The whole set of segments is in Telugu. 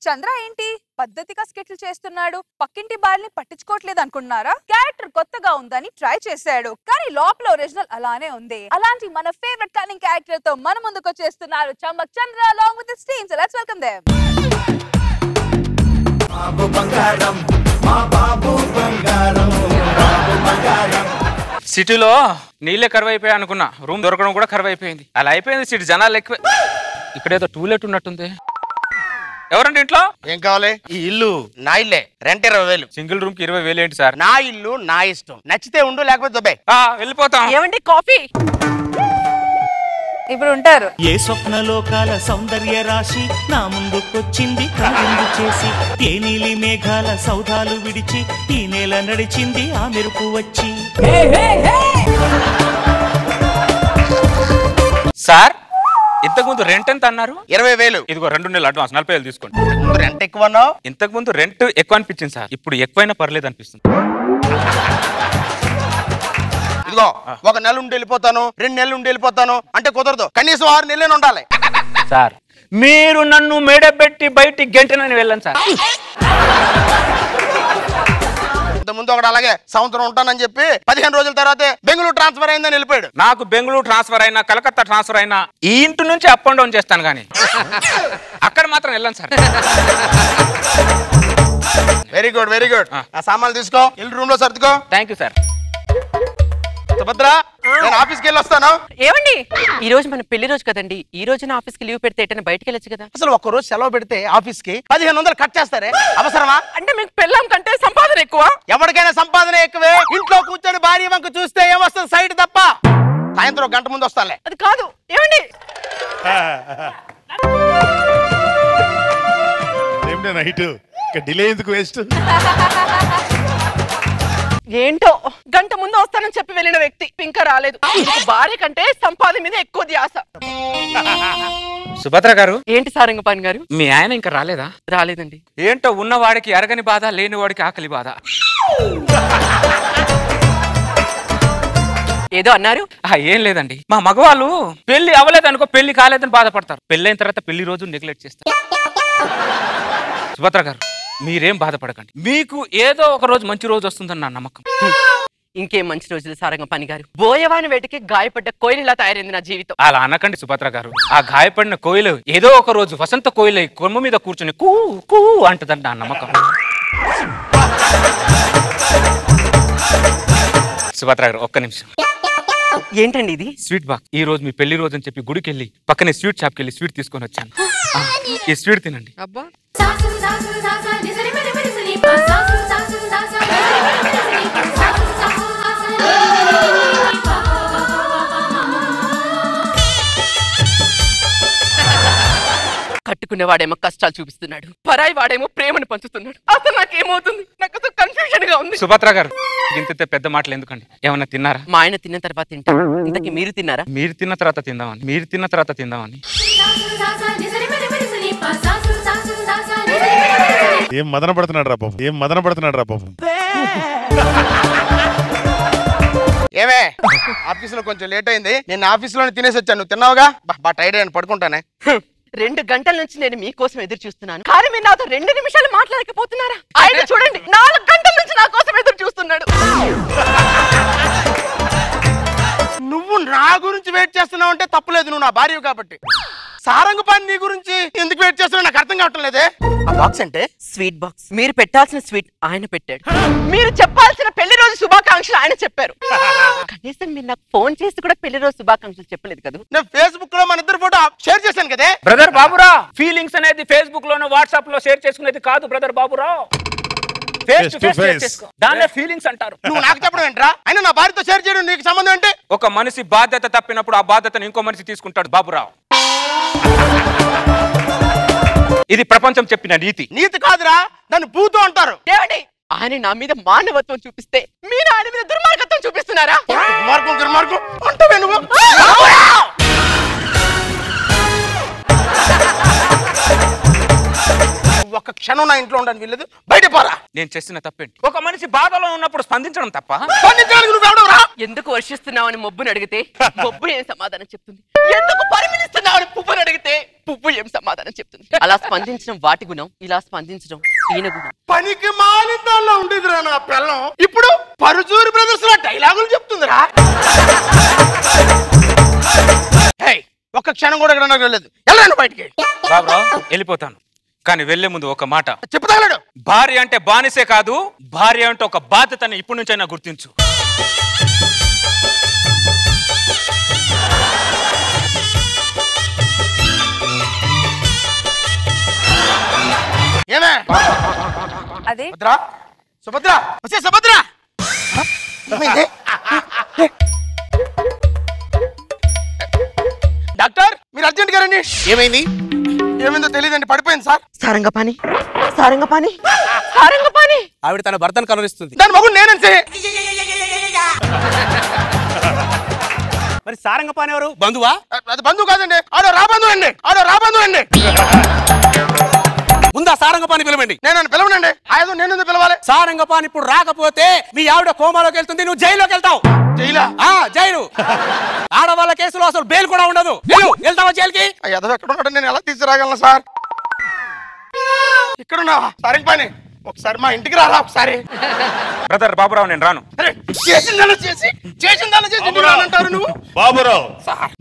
చంద్ర ఏంటి పద్ధతిగా స్కెచ్లు చేస్తున్నాడు, పక్కింటి బాల్ని పట్టించుకోవట్లేదు అనుకున్నారా? క్యారెక్టర్ కొత్తగా ఉందని ట్రై చేశాడు, కానీ లోపల ఒరిజినల్ అలానే ఉంది. అలాంటి మన ఫేవరెట్ కన్నింగ్ క్యారెక్టర్ తో మన ముందుకు వచ్చేస్తున్నారు చమ్మక్ చంద్ర along with his team. So let's welcome them. బాబు బంగారం మా బాబు బంగారం బాబు బంగారం. సిటీలో నీళ్ళే కరువైపోయా అనుకున్నా, రూమ్ దొరకడం కూడా కరువైపోయింది. అలా అయిపోయింది సిటీ, జనాలు ఎక్కువ. ఇక్కడేదో టూలెట్ ఉన్నట్టుంది. ఎవరండి ఇంట్లో? ఏం కావాలి? ఈ ఇల్లు నా ఇల్లే, రెంట్ 20,000. సింగిల్ రూమ్ కి 20,000 ఏంటి సార్? నా ఇల్లు నా ఇష్టం, నచ్చితే ఉండు లేకపోతే దుబాయ్. వెళ్ళిపోతాం. ఏమండి కాఫీ? ఇప్పుడు ఉంటారు. ఏ స్వప్నలోకాల సౌందర్య రాశి నా ముందుకొచ్చింది కనువిందు చేసి, ఏ నీలి మేఘాల సౌధాలు విడిచి ఈ నేల నడిచింది ఆ మెరుపు వచ్చి. సార్ ఇంతకు ముందు రెంట్ ఎంత అన్నారు? 20,000. ఇదిగో 2 నెలలు అడ్వాన్స్ 40,000 తీసుకోండి. రెంట్ ఎక్కువ అన్నావు. ఇంతకు ముందు రెంట్ ఎక్కువ అనిపించింది సార్, ఇప్పుడు ఎక్కువైనా పర్లేదు అనిపిస్తుంది. ఇదిగో 1 నెల ఉండి వెళ్ళిపోతాను, 2 నెలలు ఉండి వెళ్ళిపోతాను అంటే కుదరదు, కనీసం 6 నెలలు ఉండాలి. సార్ మీరు నన్ను మేడబెట్టి బయటికి గంటనని వెళ్ళండి సార్. ముందు ఒకటి అలాగే సంవత్సరం ఉంటానని చెప్పి 15 రోజుల తర్వాత బెంగళూరు ట్రాన్స్ఫర్ అయిందని వెళ్ళిపోయాడు. నాకు బెంగళూరు ట్రాన్స్ఫర్ అయినా కలకత్తా ట్రాన్స్ఫర్ అయినా ఈ ఇంటి నుంచి అప్ అండ్ డౌన్ చేస్తాను, కానీ అక్కడ మాత్రం వెళ్ళండి sir. Very good very good. ఆ సామాన్లు తీసుకో, ఇల్లు రూమ్ లో సర్దుకో. Thank you sir. సుభద్ర నేను ఆఫీస్కి వెళ్ళి వస్తాను. ఏమండి ఈ రోజు మన పెళ్లి రోజు కదండి, ఈ రోజున ఆఫీస్ కి లీవ్ పెడితే ఎటైనా బయటకు వెళ్ళొచ్చు కదా. అసలు ఒక్క రోజు సెలవు పెడితే ఆఫీస్ కి 1500 కట్ చేస్తారే, అవసరమా? అంటే మీకు పెళ్ళాం కంటే సంపాదన ఎక్కువ. ఎవరికైనా సంపాదన ఎక్కువే. ఇంట్లో కూర్చొని భార్య వంక చూస్తే ఏమొస్తుంది? సైడ్ తప్ప. సాయంత్రం 1 గంట ముందు వస్తానులే. అది కాదు. ఏమండి నైట్ డిలే ఎందుకు వేస్ట్? ఏంటో గంట ముందు వస్తానని చెప్పి వెళ్ళిన వ్యక్తి ఇంకా రాలేదు. భార్య కంటే సంపాదన మీద ఎక్కువ ధ్యాస. సుభద్ర గారు. ఏంటి సారంగపాణి గారు? మీ ఆయన ఇంకా రాలేదా? రాలేదండి. ఏంటో ఉన్నవాడికి అరగని బాధ, లేని వాడికి ఆకలి బాధ. ఏదో అన్నారు. ఏం లేదండి, మా మగవాళ్ళు పెళ్లి అవ్వలేదనుకో, పెళ్లి కాలేదని బాధపడతారు. పెళ్ళైన తర్వాత పెళ్లి రోజు నెగ్లెక్ట్ చేస్తారు. సుభద్ర గారు మీరేం బాధపడకండి, మీకు ఏదో ఒక రోజు మంచి రోజు వస్తుందని నా నమ్మకం. ఇంకేం మంచి రోజులు సారంగపాణి గారు. బోయవాని వేటకి గాయపడ్డ కోయిలలా తయారైంది నా జీవితం. అలా అనకండి సుభద్ర గారు. ఆ గాయపడిన కోయిలు ఏదో ఒక రోజు వసంత కోయిలై కొమ్మ మీద కూర్చొని కూ కూ అంటదండి నా నమ్మకం. సుభద్ర గారు ఒక్క నిమిషం. ఏంటండి ఇది? Sweet box. ఈ రోజు మీ పెళ్లి రోజు అని చెప్పి గుడికి వెళ్ళి పక్కనే స్వీట్ షాప్కి వెళ్ళి స్వీట్ తీసుకొని వచ్చాను. ఈ స్వీట్ తినండి. అబ్బా కట్టుకునేవాడేమో కష్టాలు చూపిస్తున్నాడు, పరాయి వాడేమో ప్రేమను పంచుతున్నాడు. అసలు నాకేమవుతుంది? నాకు అసలు కన్ఫ్యూజన్ గా ఉంది. సుభద్ర గారు ఇంత పెద్ద మాటలు ఎందుకండి? ఏమన్నా తిన్నారా? మా ఆయన తిన్న తర్వాత తింటాను. ఇంతకీ మీరు తిన్నారా? మీరు తిన్న తర్వాత తిందామని. ఏం మదన పడుతున్నాడు రా పాపం. ఏమే ఆఫీస్ లో కొంచెం లేట్ అయింది, నేను ఆఫీస్ లోనే తినేసి వచ్చాను. నువ్వు తిన్నావుగా? బా టైర్డ్ అయ్యాను, పడుకుంటానే. 2 గంటల నుంచి నేను మీకోసం ఎదురు చూస్తున్నాను, కానీ మీరు నాతో 2 నిమిషాలు మాట్లాడకపోతున్నారా? ఆయన చూడండి 4 గంటల నుంచి నా కోసం ఎదురు చూస్తున్నాడు. నువ్వు నా గురించి వెయిట్ చేస్తున్నావు అంటే తప్పులేదు, నువ్వు నా భార్య కాబట్టి. సారంగపాణి నీ గురించి ఎందుకు వెయిట్ చేస్తున్నావు నాకు అర్థం కావటం లేదే. ఆ బాక్స్ అంటే స్వీట్ బాక్స్. మీరు పెట్టాల్సిన స్వీట్ ఆయన పెట్టాడు. మీరు చెప్పాల్సిన పెళ్లి రోజు శుభాకాంక్షలు ఆయన చెప్పారు. కనీసం మీరు నాకు ఫోన్ చేసి కూడా పెళ్లి రోజు శుభాకాంక్షలు చెప్పలేదు కదా. నేను ఫేస్బుక్ లో మన ఇద్దరు ఫోటో షేర్ చేశాను కదే. బ్రదర్ బాబురావు, ఫీలింగ్స్ అనేది ఫేస్బుక్ లోనో వాట్సాప్ లో షేర్ చేసుకునేది కాదు brother Baburao. Face to face దాన్నే ఫీలింగ్స్ అంటారు. నువ్వు నాకు చెప్పడం ఏంట్రా? అయినా నా భార్యతో షేర్ చేయడం నీకు సంబంధం ఏంటి? ఒక మనిషి బాధ్యత తప్పినప్పుడు ఆ బాధ్యతను ఇంకో మనిషి తీసుకుంటాడు బాబురావు. ఇది ప్రపంచం చెప్పిన నీతి. నీతి కాదురా, దాన్ని భూతం అంటారు. ఏమండి ఆయన నా మీద మానవత్వం చూపిస్తే మీరు ఆయన మీద దుర్మార్గత్వం చూపిస్తున్నారా? దుర్మార్గం అంటావే నువ్వు? ఒక్క క్షణం నా ఇంట్లో ఉండని వీళ్ళదు, బయట పోరా. నేను చేసిన తప్పేంటి? ఒక మనిషి బాధలో ఉన్నప్పుడు స్పందించడం తప్ప? స్పందించడానికి నువ్వెవడవురా? ఎందుకు వర్షిస్తున్నావని మొబ్బుని అడిగితే మొబ్బు ఏం సమాధానం చెప్తుంది? ఎందుకు పరిమళిస్తున్నావని పువ్వుని అడిగితే పువ్వు ఏం సమాధానం చెప్తుంది? అలా స్పందించడం వాటి గుణం, ఇలా స్పందించడం ఈయన గుణం. పనికి మాలిందాల్లో ఉండేదిరా నా పిల్లం. ఇప్పుడు పరుచూరి బ్రదర్స్ లో డైలాగులు చెప్తుందిరా. ఒక్క క్షణం కూడా ఇక్కడ లేదు. వెళ్ళండి బయటికి. బాబురావు వెళ్ళిపోతాను, కానీ వెళ్లే ముందు ఒక మాట చెప్తాడు. భార్య అంటే బానిసే కాదు, భార్య అంటే ఒక బాధ్యతని ఇప్పటి నుంచైనా గుర్తించు. ఏమే అదే సుభద్ర వచ్చే సుభద్ర. డాక్టర్ మీరు అర్జెంట్ గారండి. ఏమైంది? ఏమైందో తెలియదండి, పడిపోయింది సార్. సారంగపాణి సారంగపాణి సారంగపాణి. ఆవిడ తన భర్తను కనురిస్తుంది. దాని మగుడు నేనంటే. మరి సారంగపాణి ఎవరు? బంధువా? అది బంధువు కాదండి, ఆడో రా బంధువు అండి. ముందా సారంగపాణి పిలవండి. నేను పిలవనండి. ఆయన నేను పిలవాలి. సారంగపాణి ఇప్పుడు రాకపోతే మీ ఆవిడ కోమాలోకి వెళ్తుంది, నువ్వు జైల్లోకి వెళ్తావు. జైలా? జైలు. ఆడవాళ్ళ కేసులో అసలు బెయిల్ కూడా ఉండదు. వెళ్తావా జైలుకి? ఎదవ ఎక్కడ ఉన్నాడు, నేను ఎలా తీసుకురాగలను సార్? ఇక్కడున్నావా సారంగపాణి? ఒకసారి మా ఇంటికి రారా ఒకసారి. బ్రదర్ బాబురావు నేను రాను. చేసిందలా చేసి అంటారు నువ్వు. బాబురావు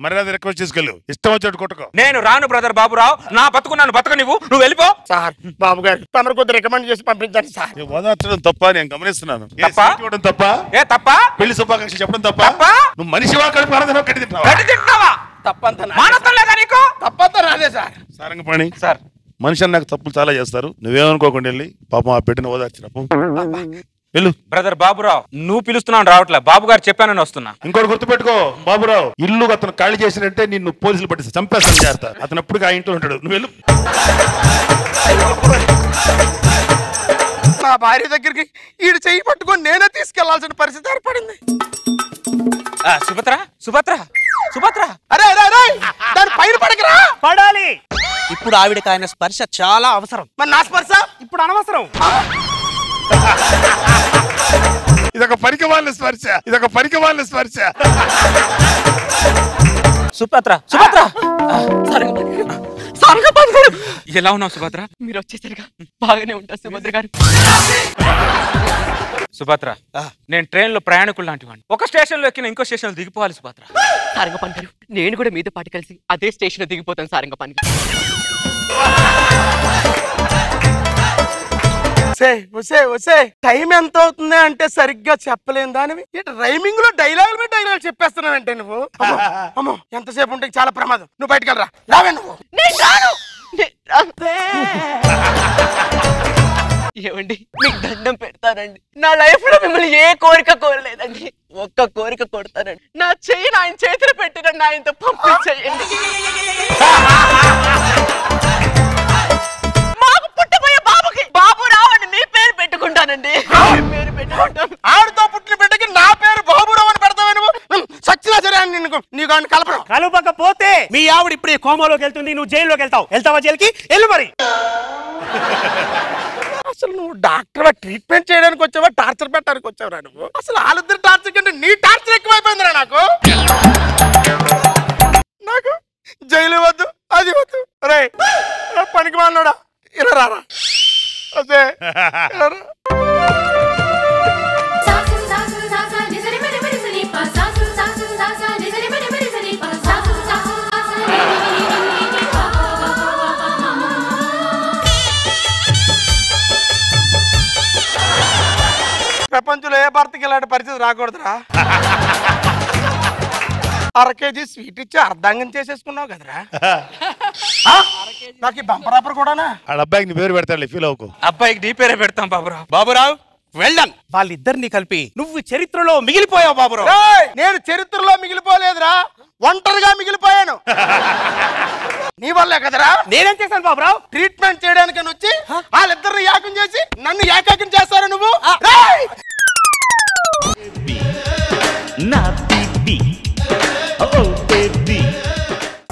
మర్యాద రిక్వెస్ట్ చేసుకెళ్ళు, ఇష్టం వచ్చేట్టు కొట్టుకో. నేను రాను బ్రదర్ బాబురావు, నా బతుకు నన్ను బతక నువ్వు వెళ్ళిపో. సార్ బాబు గారు తమరు కొద్దిగా రికమెండ్ చేసి పంపించండి సార్. ఓదార్చడం తప్ప నేను గమనిస్తున్నాను. తప్ప? తప్ప? ఏ తప్ప? పెళ్లి శుభాకాంక్షలు చెప్పడం తప్ప? తప్ప? నువ్వు మనిషివా కడుపు ఆరాధన కట్టి తింటున్నావా? తప్పంతా మానవత్వం లేదా నీకు? తప్పంతా రాదే సార్. సారంగపాణి సార్ మనిషి అన్నాక తప్పులు చాలా చేస్తారు, నువ్వేమనుకోకుండా వెళ్ళి పాపం ఆ బిడ్డను ఓదార్చినప్పు వెళ్ళు. బ్రదర్ బాబురావు నువ్వు పిలుస్తున్నాను రావట్లే, బాబు గారు చెప్పానని వస్తున్నా. ఇంకోటి గుర్తుపెట్టుకో బాబురావు, ఇల్లు అతను ఖాళీ చేసినట్టే నిన్ను పోలీసులు పట్టి చంపేస్తాను జాగ్రత్త. అతను అప్పుడు ఆ ఇంట్లో ఉంటాడు, నువ్వు వెళ్ళు. నా భార్య దగ్గరికి ఈడు చెయ్యి పట్టుకొని నేనే తీసుకెళ్లాల్సిన పరిస్థితి ఏర్పడింది. సుభద్ర సుభద్ర సుభద్ర అరే అరే అరే దాని పైన పడకరా. పడాలి. ఇప్పుడు ఆవిడకి ఆయన స్పర్శ చాలా అవసరం. మరి నా స్పర్శ ఇప్పుడు అనవసరం. ఇదొక పరికమాలిన స్పర్శ. సుభద్ర సుభద్ర సారంగపాణి గారు ఎలా ఉన్నావు సుభద్ర? మీరు వచ్చేసరిగా బాగానే ఉంటారు సుభద్ర గారు. సుభద్ర నేను ట్రైన్ లో ప్రయాణికులు లాంటి వాడిని, ఒక స్టేషన్ లో ఎక్కిన ఇంకో స్టేషన్ లో దిగిపోవాలి సుభద్ర. సారంగపాణి గారు నేను కూడా మీతో పాటు కలిసి అదే స్టేషన్ లో దిగిపోతాను సారంగపాణి గారు. టైం ఎంత అవుతుంది అంటే సరిగ్గా చెప్పలేని దానివి రైమింగ్ లో డైలాగులు మీద డైలాగులు చెప్పేస్తున్నావంటే నువ్వు. అమ్మో ఎంతసేపు ఉంటే చాలా ప్రమాదం. నువ్వు బయటకు వెళ్ళరా. రావే నువ్వు. ఏమండి మీకు దండం పెడతానండి, నా లైఫ్ లో మిమ్మల్ని ఏ కోరిక కోరలేదండి, ఒక్క కోరిక కొడతానండి. నా చెయ్యి ఆయన చేతిలో పెట్టినండి, ఆయనతో పంపించేయండి. మాకు పుట్టబోయే బాబుకి బాబురావు అని మీ పేరు పెట్టుకుంటానండి. పేరు పెట్టుకుంటాను. ఆవిడతో పుట్టిన బిడ్డకి నా పేరు బాబురావు అని పెడతావే నువ్వు. సచ్చినా సరే అని నీకు కలపడం. కలపకపోతే మీ ఆవిడ ఇప్పుడు కోమాలోకి వెళ్తుంది, నువ్వు జైల్లోకి వెళ్తావు. వెళ్తావా జైలుకి? వెళ్ళు మరి. అసలు నువ్వు డాక్టర్ ట్రీట్మెంట్ చేయడానికి వచ్చావా, టార్చర్ పెట్టడానికి వచ్చావురా నువ్వు? అసలు వాళ్ళిద్దరు టార్చర్ కంటే నీ టార్చర్ ఎక్కువైపోయిందిరా నాకు. జైలు వద్దు, అది వద్దు. రే పనికి మానోడా ఇలా రారా. అదే ప్రపంచంలో ఏ భర్తకి ఇలాంటి పరిస్థితి రాకూడదురా. అరకేజీ స్వీట్ ఇచ్చి అర్ధాంగం చేసేసుకున్నావు కదరా. నాకు ఈ బంపర్ ఆఫర్ కూడానా? వాళ్ళ అబ్బాయికి నీ పేరు పెడతాడు, ఫీల్ అవ్వకు. అబ్బాయికి నీ పేరే పెడతాం బాబురావు. బాబురావు వెళ్ళాను. వాళ్ళిద్దరిని కలిపి నువ్వు చరిత్రలో మిగిలిపోయావు బాబురావు. నేను చరిత్రలో మిగిలిపోలేదురా, ఒంటరిగా మిగిలిపోయాను. నీ వల్లే కదరా. నేనేం చేశాను బాబురావు? ట్రీట్మెంట్ చేయడానికి వచ్చి వాళ్ళిద్దరిని యాకం చేసి నన్ను ఏకాకం చేస్తారా నువ్వు?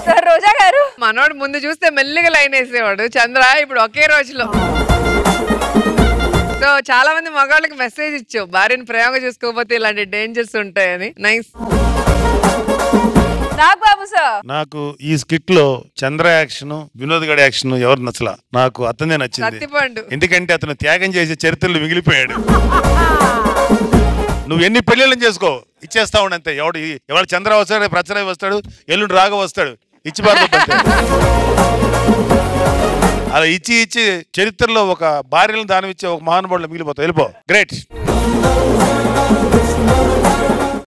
సార్ రోజా గారు మనోడు ముందు చూస్తే మెల్లిగా లైన్ వేసేవాడు, చంద్ర ఇప్పుడు ఒకే రోజులో సో చాలా మంది మగాళ్ళకి మెసేజ్ ఇచ్చావు, భార్యను ప్రేమగా చూసుకోకపోతే ఇలాంటి డేంజర్స్ ఉంటాయని. నైస్. నాగబాబు సార్, నాకు ఈ స్కిట్ లో చంద్ర యాక్షన్, వినోద్ గడి యాక్షన్ ఎవరు నచ్చలా, నాకు అతనే నచ్చింది. సత్తిపండు. ఎందుకంటే అతను త్యాగం చేసే చరిత్రలు మిగిలిపోయాడు. నువ్వు ఎన్ని పెళ్ళిళ్ళని చేసుకో, ఇచ్చేస్తా ఉండంతే. ఎవడు చంద్ర వస్తాడు, ప్రచన వస్తాడు, ఎల్లుండి రాగ వస్తాడు, ఇచ్చి పారిపోతాడు. అలా ఇచ్చి చరిత్రలో ఒక భార్యలను దానం ఇచ్చే ఒక మహానుభావులు మిగిలిపోతావు. వెళ్ళిపో. గ్రేట్.